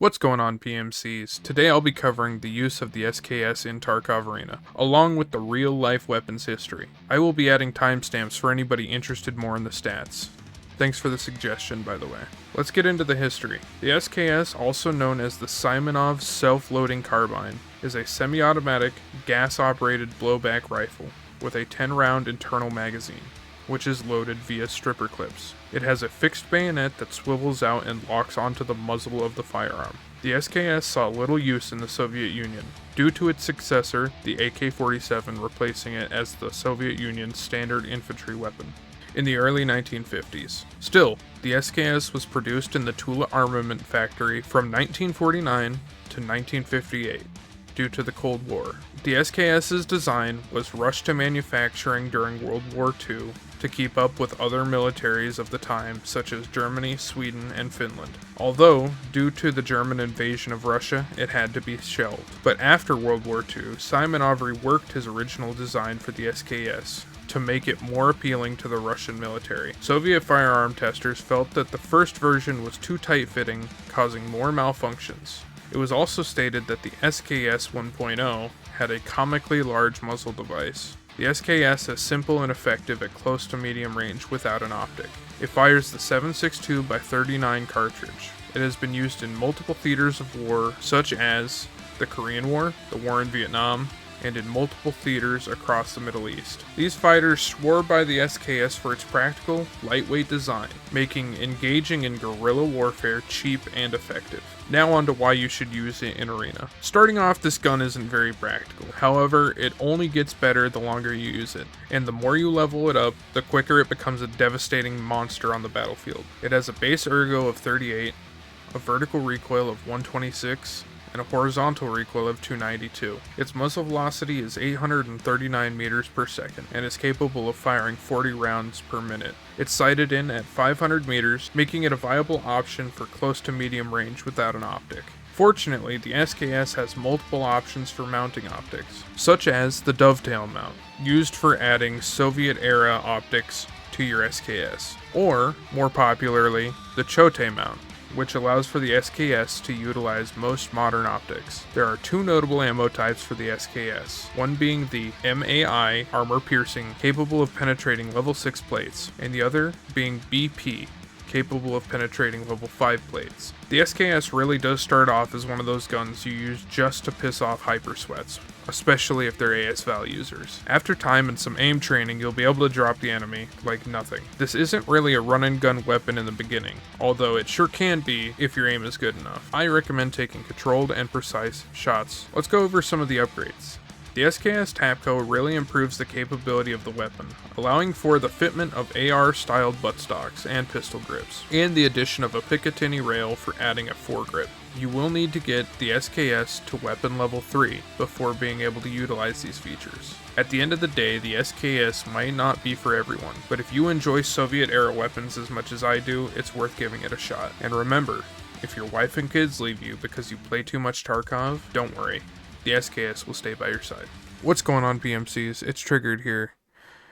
What's going on, PMCs? Today I'll be covering the use of the SKS in Tarkov Arena, along with the real-life weapons history. I will be adding timestamps for anybody interested more in the stats. Thanks for the suggestion, by the way. Let's get into the history. The SKS, also known as the Simonov Self-Loading Carbine, is a semi-automatic, gas-operated blowback rifle with a 10-round internal magazine, which is loaded via stripper clips. It has a fixed bayonet that swivels out and locks onto the muzzle of the firearm. The SKS saw little use in the Soviet Union, due to its successor, the AK-47, replacing it as the Soviet Union's standard infantry weapon in the early 1950s. Still, the SKS was produced in the Tula Armament Factory from 1949 to 1958. Due to the Cold War. The SKS's design was rushed to manufacturing during World War II to keep up with other militaries of the time, such as Germany, Sweden, and Finland. Although, due to the German invasion of Russia, it had to be shelved. But after World War II, Simonov reworked his original design for the SKS to make it more appealing to the Russian military. Soviet firearm testers felt that the first version was too tight-fitting, causing more malfunctions. It was also stated that the SKS 1.0 had a comically large muzzle device. The SKS is simple and effective at close to medium range without an optic. It fires the 7.62x39 cartridge. It has been used in multiple theaters of war, such as the Korean War, the War in Vietnam, and in multiple theaters across the Middle East. These fighters swore by the SKS for its practical, lightweight design, making engaging in guerrilla warfare cheap and effective. Now on to why you should use it in Arena. Starting off, this gun isn't very practical. However, it only gets better the longer you use it, and the more you level it up, the quicker it becomes a devastating monster on the battlefield. It has a base ergo of 38, a vertical recoil of 126, and a horizontal recoil of 292. Its muzzle velocity is 839 meters per second and is capable of firing 40 rounds per minute. It's sighted in at 500 meters, making it a viable option for close to medium range without an optic. Fortunately, the SKS has multiple options for mounting optics, such as the dovetail mount, used for adding Soviet-era optics to your SKS, or, more popularly, the chote mount, which allows for the SKS to utilize most modern optics. There are two notable ammo types for the SKS, one being the MAI armor piercing, capable of penetrating level 6 plates, and the other being BP, capable of penetrating level 5 plates. The SKS really does start off as one of those guns you use just to piss off hypersweats, especially if they're AS-Val users. After time and some aim training, you'll be able to drop the enemy like nothing. This isn't really a run-and-gun weapon in the beginning, although it sure can be if your aim is good enough. I recommend taking controlled and precise shots. Let's go over some of the upgrades. The SKS Tapco really improves the capability of the weapon, allowing for the fitment of AR-styled buttstocks and pistol grips, and the addition of a Picatinny rail for adding a foregrip. You will need to get the SKS to weapon level 3 before being able to utilize these features. At the end of the day, the SKS might not be for everyone, but if you enjoy Soviet-era weapons as much as I do, it's worth giving it a shot. And remember, if your wife and kids leave you because you play too much Tarkov, don't worry. The SKS will stay by your side. What's going on, PMCs? It's Triggered here.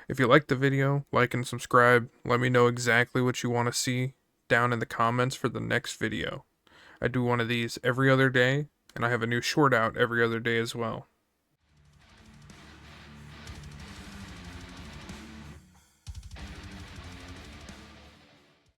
If you liked the video, like and subscribe. Let me know exactly what you want to see down in the comments for the next video. I do one of these every other day, and I have a new short out every other day as well.